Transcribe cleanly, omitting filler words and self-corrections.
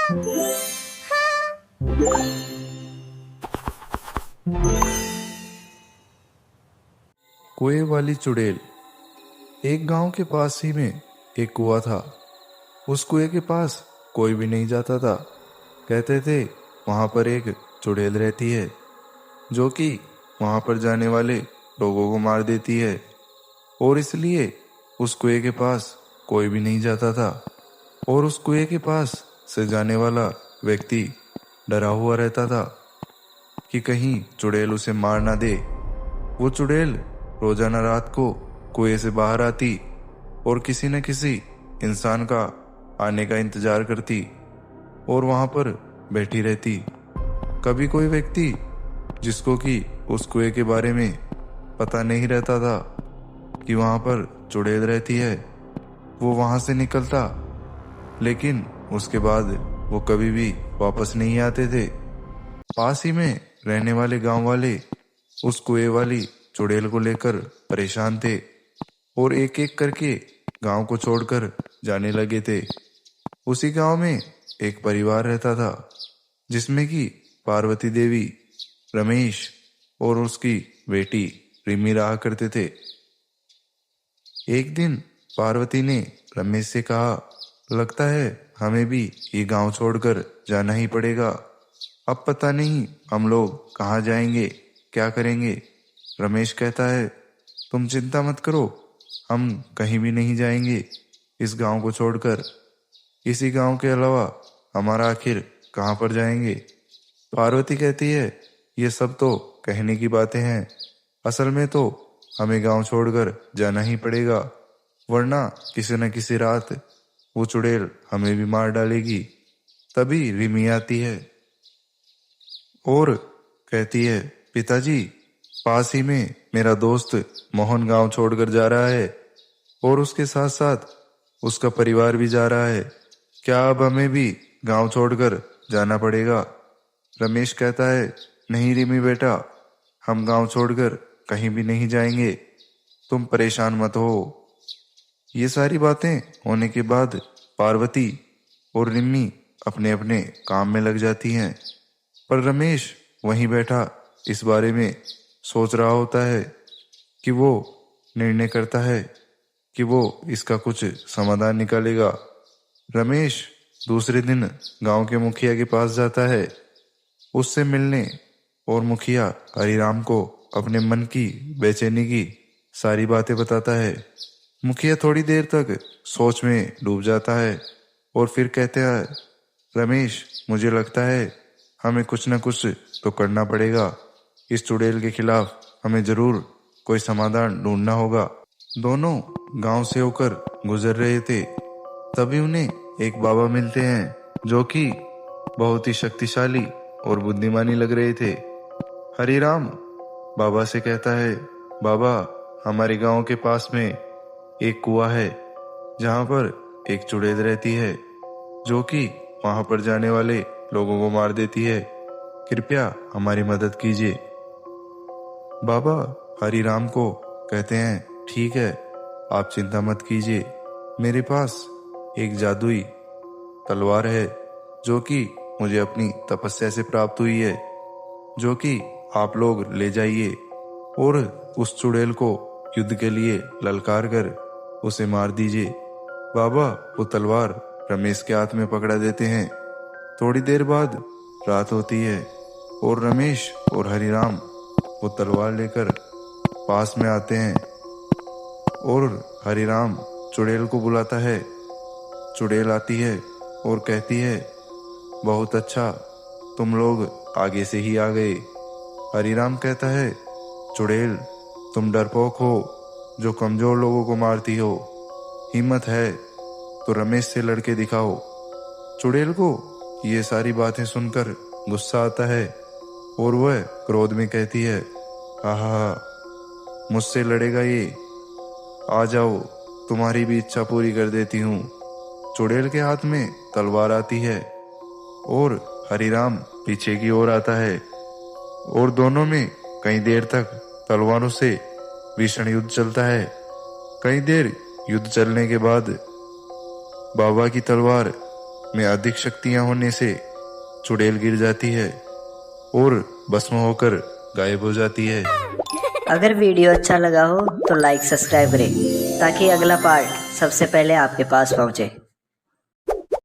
कुएं वाली चुड़ैल। एक गांव के पास ही में एक कुआं था। उस कुएं के पास कोई भी नहीं जाता था। कहते थे वहां पर एक चुड़ैल रहती है जो कि वहां पर जाने वाले लोगों को मार देती है, और इसलिए उस कुएं के पास कोई भी नहीं जाता था। और उस कुएं के पास से जाने वाला व्यक्ति डरा हुआ रहता था कि कहीं चुड़ैल उसे मार ना दे। वो चुड़ैल रोजाना रात को कुएं से बाहर आती और किसी न किसी इंसान का आने का इंतजार करती और वहां पर बैठी रहती। कभी कोई व्यक्ति जिसको कि उस कुएं के बारे में पता नहीं रहता था कि वहां पर चुड़ैल रहती है, वो वहां से निकलता, लेकिन उसके बाद वो कभी भी वापस नहीं आते थे। पास ही में रहने वाले गांव वाले उस कुएं वाली चुड़ैल को लेकर परेशान थे और एक एक करके गांव को छोड़कर जाने लगे थे। उसी गांव में एक परिवार रहता था जिसमें कि पार्वती देवी, रमेश और उसकी बेटी रिमी रहा करते थे। एक दिन पार्वती ने रमेश से कहा, लगता है हमें भी ये गांव छोड़कर जाना ही पड़ेगा। अब पता नहीं हम लोग कहाँ जाएंगे, क्या करेंगे। रमेश कहता है, तुम चिंता मत करो, हम कहीं भी नहीं जाएंगे इस गांव को छोड़कर। इसी गांव के अलावा हमारा आखिर कहाँ पर जाएंगे। पार्वती कहती है, ये सब तो कहने की बातें हैं, असल में तो हमें गांव छोड़कर जाना ही पड़ेगा, वरना किसी न किसी रात वो चुड़ैल हमें भी मार डालेगी। तभी रिमी आती है और कहती है, पिताजी, पास ही में मेरा दोस्त मोहन गांव छोड़कर जा रहा है और उसके साथ साथ उसका परिवार भी जा रहा है। क्या अब हमें भी गांव छोड़कर जाना पड़ेगा। रमेश कहता है, नहीं रिमी बेटा, हम गांव छोड़कर कहीं भी नहीं जाएंगे, तुम परेशान मत हो। ये सारी बातें होने के बाद पार्वती और रिमी अपने अपने काम में लग जाती हैं, पर रमेश वहीं बैठा इस बारे में सोच रहा होता है कि वो निर्णय करता है कि वो इसका कुछ समाधान निकालेगा। रमेश दूसरे दिन गांव के मुखिया के पास जाता है उससे मिलने, और मुखिया हरिराम को अपने मन की बेचैनी की सारी बातें बताता है। मुखिया थोड़ी देर तक सोच में डूब जाता है और फिर कहते हैं, रमेश, मुझे लगता है हमें कुछ न कुछ तो करना पड़ेगा। इस चुड़ैल के खिलाफ हमें जरूर कोई समाधान ढूंढना होगा। दोनों गांव से होकर गुजर रहे थे, तभी उन्हें एक बाबा मिलते हैं जो कि बहुत ही शक्तिशाली और बुद्धिमानी लग रहे थे। हरिराम बाबा से कहता है, बाबा, हमारे गांव के पास में एक कुआं है जहां पर एक चुड़ैल रहती है जो कि वहां पर जाने वाले लोगों को मार देती है, कृपया हमारी मदद कीजिए। बाबा हरिराम को कहते हैं, ठीक है, आप चिंता मत कीजिए, मेरे पास एक जादुई तलवार है जो कि मुझे अपनी तपस्या से प्राप्त हुई है, जो कि आप लोग ले जाइए और उस चुड़ैल को युद्ध के लिए ललकार कर उसे मार दीजिए। बाबा वो तलवार रमेश के हाथ में पकड़ा देते हैं। थोड़ी देर बाद रात होती है और रमेश और हरिराम वो तलवार लेकर पास में आते हैं और हरिराम चुड़ैल को बुलाता है। चुड़ैल आती है और कहती है, बहुत अच्छा, तुम लोग आगे से ही आ गए। हरिराम कहता है, चुड़ैल, तुम डरपोक हो जो कमजोर लोगों को मारती हो, हिम्मत है तो रमेश से लड़के दिखाओ। चुड़ैल को ये सारी बातें सुनकर गुस्सा आता है और वह क्रोध में कहती है, हा, मुझसे लड़ेगा ये, आ जाओ, तुम्हारी भी इच्छा पूरी कर देती हूँ। चुड़ैल के हाथ में तलवार आती है और हरिराम पीछे की ओर आता है और दोनों में कई देर तक तलवारों से भीषण युद्ध चलता है। कई देर युद्ध चलने के बाद बाबा की तलवार में अधिक शक्तियां होने से चुड़ैल गिर जाती है और भस्म होकर गायब हो जाती है। अगर वीडियो अच्छा लगा हो तो लाइक सब्सक्राइब करें ताकि अगला पार्ट सबसे पहले आपके पास पहुंचे।